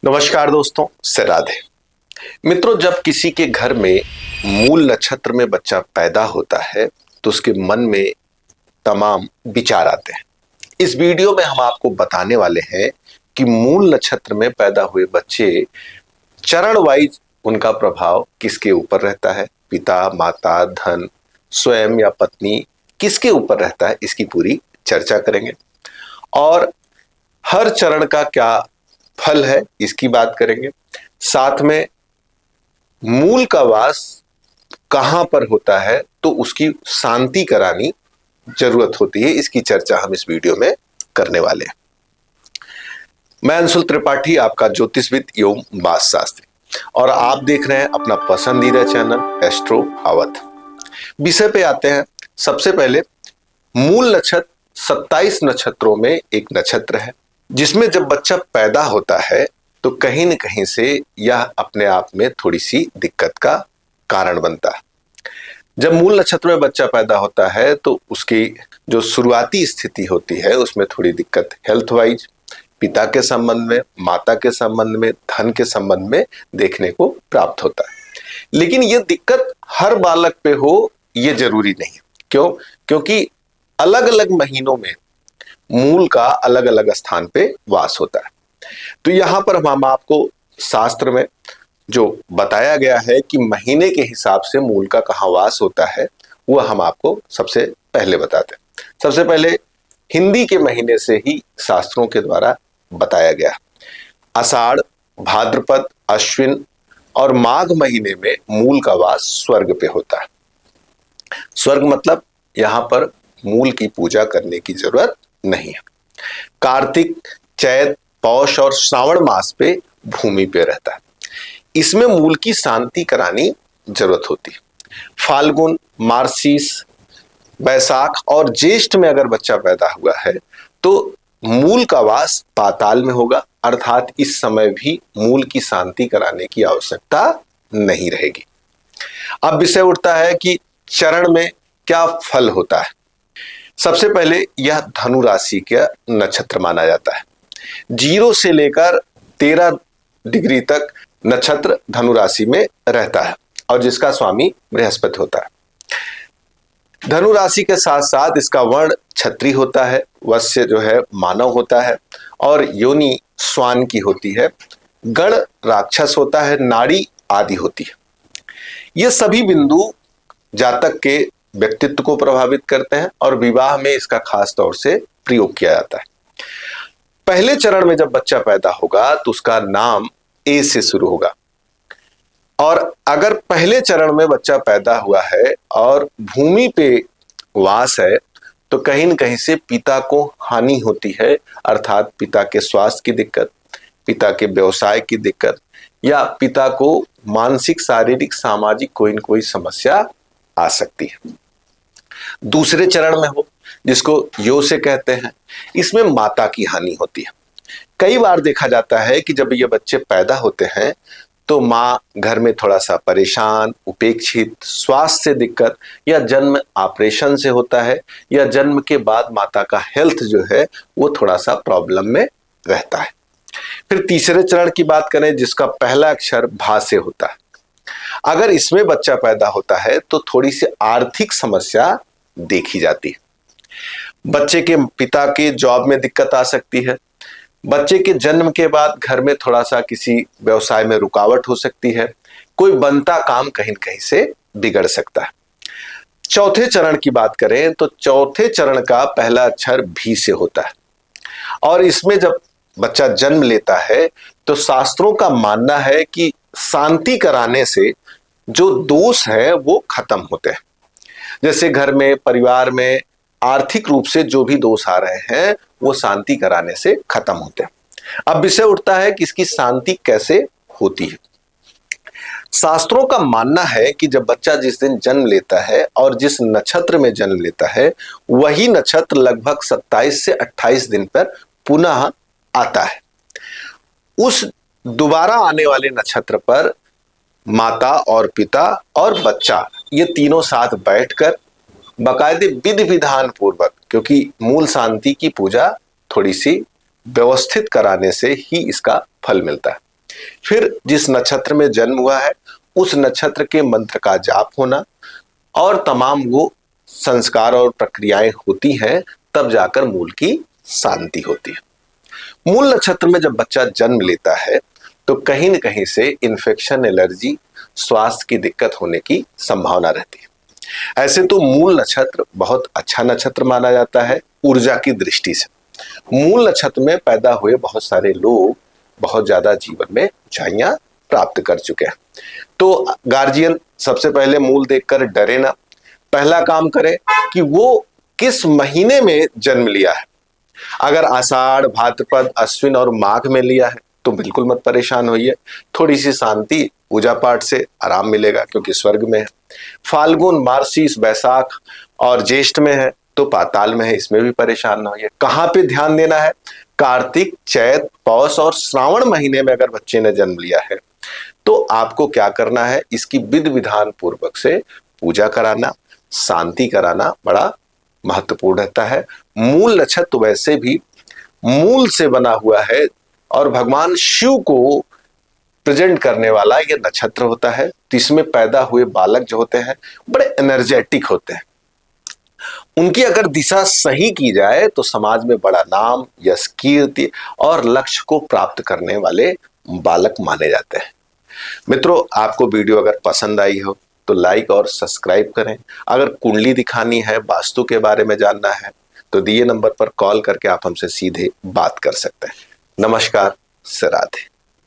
नमस्कार दोस्तों, से राधे। मित्रों, जब किसी के घर में मूल नक्षत्र में बच्चा पैदा होता है तो उसके मन में तमाम विचार आते हैं। इस वीडियो में हम आपको बताने वाले हैं कि मूल नक्षत्र में पैदा हुए बच्चे चरण वाइज उनका प्रभाव किसके ऊपर रहता है, पिता, माता, धन, स्वयं या पत्नी, किसके ऊपर रहता है, इसकी पूरी चर्चा करेंगे। और हर चरण का क्या फल है इसकी बात करेंगे। साथ में मूल का वास कहां पर होता है तो उसकी शांति करानी जरूरत होती है, इसकी चर्चा हम इस वीडियो में करने वाले हैं। मैं अंशुल त्रिपाठी, आपका ज्योतिषविद एवं वास्तु शास्त्री, और आप देख रहे हैं अपना पसंदीदा चैनल एस्ट्रो अवध। विषय पे आते हैं। सबसे पहले मूल नक्षत्र 27 नक्षत्रों में एक नक्षत्र है जिसमें जब बच्चा पैदा होता है तो कहीं न कहीं से यह अपने आप में थोड़ी सी दिक्कत का कारण बनता है। जब मूल नक्षत्र में बच्चा पैदा होता है तो उसकी जो शुरुआती स्थिति होती है उसमें थोड़ी दिक्कत हेल्थ वाइज, पिता के संबंध में, माता के संबंध में, धन के संबंध में देखने को प्राप्त होता है। लेकिन यह दिक्कत हर बालक पे हो ये जरूरी नहीं है। क्यों? क्योंकि अलग अलग महीनों में मूल का अलग अलग स्थान पे वास होता है। तो यहां पर हम आपको शास्त्र में जो बताया गया है कि महीने के हिसाब से मूल का कहाँ वास होता है वह हम आपको सबसे पहले बताते हैं। सबसे पहले हिंदी के महीने से ही शास्त्रों के द्वारा बताया गया। आषाढ़, भाद्रपद, अश्विन और माघ महीने में मूल का वास स्वर्ग पे होता है। स्वर्ग मतलब यहां पर मूल की पूजा करने की जरूरत नहीं है। कार्तिक, चैत, पौष और श्रावण मास पे भूमि पे रहता है। इसमें मूल की शांति करानी जरूरत होती है। फाल्गुन, मार्गशीर्ष, बैसाख और ज्येष्ठ में अगर बच्चा पैदा हुआ है तो मूल का वास पाताल में होगा, अर्थात इस समय भी मूल की शांति कराने की आवश्यकता नहीं रहेगी। अब विषय उठता है कि चरण में क्या फल होता है। सबसे पहले यह धनु राशि का नक्षत्र माना जाता है। 0 से लेकर 13 डिग्री तक नक्षत्र धनु राशि में रहता है और जिसका स्वामी बृहस्पति होता है। धनु राशि के साथ साथ इसका वर्ण क्षत्रिय होता है, वत्स्य जो है मानव होता है और योनि श्वान की होती है, गण राक्षस होता है, नाड़ी आदि होती है। ये सभी बिंदु जातक के व्यक्तित्व को प्रभावित करते हैं और विवाह में इसका खास तौर से प्रयोग किया जाता है। पहले चरण में जब बच्चा पैदा होगा तो उसका नाम ए से शुरू होगा, और अगर पहले चरण में बच्चा पैदा हुआ है और भूमि पे वास है तो कहीं न कहीं से पिता को हानि होती है, अर्थात पिता के स्वास्थ्य की दिक्कत, पिता के व्यवसाय की दिक्कत या पिता को मानसिक, शारीरिक, सामाजिक कोई न कोई समस्या आ सकती है। दूसरे चरण में हो जिसको यो से कहते हैं, इसमें माता की हानि होती है। कई बार देखा जाता है कि जब ये बच्चे पैदा होते हैं तो माँ घर में थोड़ा सा परेशान, उपेक्षित, स्वास्थ्य से दिक्कत, या जन्म ऑपरेशन से होता है, या जन्म के बाद माता का हेल्थ जो है वो थोड़ा सा प्रॉब्लम में रहता है। फिर तीसरे चरण की बात करें जिसका पहला अक्षर भा से होता है। अगर इसमें बच्चा पैदा होता है तो थोड़ी सी आर्थिक समस्या देखी जाती है। बच्चे के पिता के जॉब में दिक्कत आ सकती है। बच्चे के जन्म के बाद घर में थोड़ा सा किसी व्यवसाय में रुकावट हो सकती है। कोई बनता काम कहीं न कहीं से बिगड़ सकता है। चौथे चरण की बात करें तो चौथे चरण का पहला अक्षर भी से होता है और इसमें जब बच्चा जन्म लेता है तो शास्त्रों का मानना है कि शांति कराने से जो दोष है वो खत्म होते हैं। जैसे घर में, परिवार में आर्थिक रूप से जो भी दोष आ रहे हैं वो शांति कराने से खत्म होते हैं। अब विषय उठता है कि इसकी शांति कैसे होती है। शास्त्रों का मानना है कि जब बच्चा जिस दिन जन्म लेता है और जिस नक्षत्र में जन्म लेता है वही नक्षत्र लगभग 27 से 28 दिन पर पुनः आता है। उस दोबारा आने वाले नक्षत्र पर माता और पिता और बच्चा ये तीनों साथ बैठकर बाकायदे विधि विधान पूर्वक, क्योंकि मूल शांति की पूजा थोड़ी सी व्यवस्थित कराने से ही इसका फल मिलता है, फिर जिस नक्षत्र में जन्म हुआ है उस नक्षत्र के मंत्र का जाप होना और तमाम वो संस्कार और प्रक्रियाएं होती हैं, तब जाकर मूल की शांति होती है। मूल नक्षत्र में जब बच्चा जन्म लेता है तो कहीं न कहीं से इन्फेक्शन, एलर्जी, स्वास्थ्य की दिक्कत होने की संभावना रहती है। ऐसे तो मूल नक्षत्र बहुत अच्छा नक्षत्र माना जाता है ऊर्जा की दृष्टि से। मूल नक्षत्र में पैदा हुए बहुत सारे लोग बहुत ज्यादा जीवन में ऊंचाइयां प्राप्त कर चुके हैं। तो गार्जियन सबसे पहले मूल देखकर डरे ना, पहला काम करे कि वो किस महीने में जन्म लिया है। अगर आषाढ़, भाद्रपद, अश्विन और माघ में लिया है तो बिल्कुल मत परेशान होइए, थोड़ी सी शांति, पूजा पाठ से आराम मिलेगा क्योंकि स्वर्ग में है। फाल्गुन, मार्गशीर्ष, बैसाख और ज्येष्ठ में है तो पाताल में है, इसमें भी परेशान ना होइए। कहाँ पे ध्यान देना है? कार्तिक, चैत, पौष और श्रावण महीने में अगर बच्चे ने जन्म लिया है तो आपको क्या करना है, इसकी विधि विधान पूर्वक से पूजा कराना, शांति कराना बड़ा महत्वपूर्ण रहता है। मूल नक्षत्र वैसे भी मूल से बना हुआ है और भगवान शिव को प्रेजेंट करने वाला ये नक्षत्र होता है। तो इसमें पैदा हुए बालक जो होते हैं बड़े एनर्जेटिक होते हैं। उनकी अगर दिशा सही की जाए तो समाज में बड़ा नाम, यश, कीर्ति और लक्ष्य को प्राप्त करने वाले बालक माने जाते हैं। मित्रों, आपको वीडियो अगर पसंद आई हो तो लाइक और सब्सक्राइब करें। अगर कुंडली दिखानी है, वास्तु के बारे में जानना है तो दिए नंबर पर कॉल करके आप हमसे सीधे बात कर सकते हैं। नमस्कार, राधे।